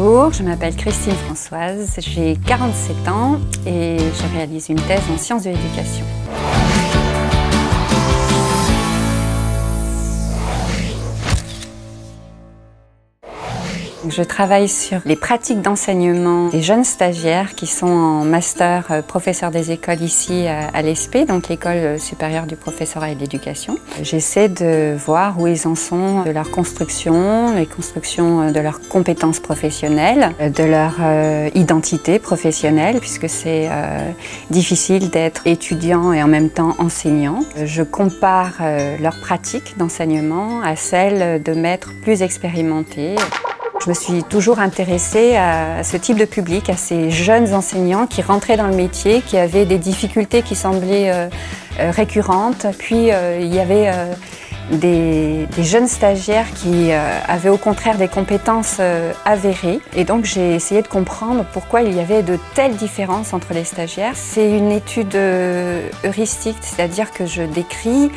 Bonjour, je m'appelle Christine Françoise, j'ai 47 ans et je réalise une thèse en sciences de l'éducation. Je travaille sur les pratiques d'enseignement des jeunes stagiaires qui sont en master professeur des écoles ici à l'ESP, donc l'École supérieure du professorat et de l'éducation. J'essaie de voir où ils en sont de leur construction, les constructions de leurs compétences professionnelles, de leur identité professionnelle, puisque c'est difficile d'être étudiant et en même temps enseignant. Je compare leurs pratiques d'enseignement à celles de maîtres plus expérimentés. Je me suis toujours intéressée à ce type de public, à ces jeunes enseignants qui rentraient dans le métier, qui avaient des difficultés qui semblaient récurrentes. Puis il y avait des jeunes stagiaires qui avaient au contraire des compétences avérées. Et donc j'ai essayé de comprendre pourquoi il y avait de telles différences entre les stagiaires. C'est une étude heuristique, c'est-à-dire que je décris,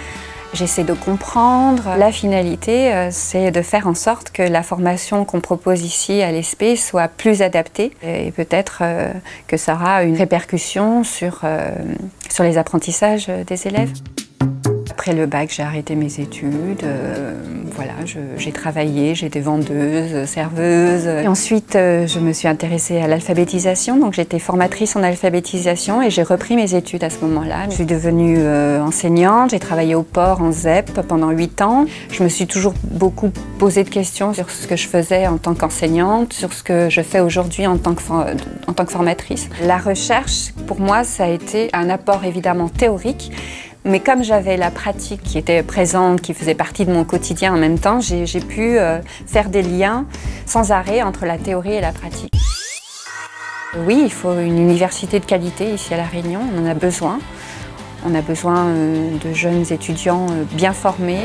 j'essaie de comprendre. La finalité, c'est de faire en sorte que la formation qu'on propose ici à l'ESP soit plus adaptée et peut-être que ça aura une répercussion sur les apprentissages des élèves. Après le bac, j'ai arrêté mes études. Voilà, j'ai travaillé, j'étais vendeuse, serveuse. Et ensuite, je me suis intéressée à l'alphabétisation, donc j'étais formatrice en alphabétisation et j'ai repris mes études à ce moment-là. Je suis devenue enseignante, j'ai travaillé au port en ZEP pendant 8 ans. Je me suis toujours beaucoup posé de questions sur ce que je faisais en tant qu'enseignante, sur ce que je fais aujourd'hui en tant que formatrice. La recherche, pour moi, ça a été un apport évidemment théorique. Mais comme j'avais la pratique qui était présente, qui faisait partie de mon quotidien en même temps, j'ai pu faire des liens sans arrêt entre la théorie et la pratique. Oui, il faut une université de qualité ici à La Réunion, on en a besoin. On a besoin de jeunes étudiants bien formés.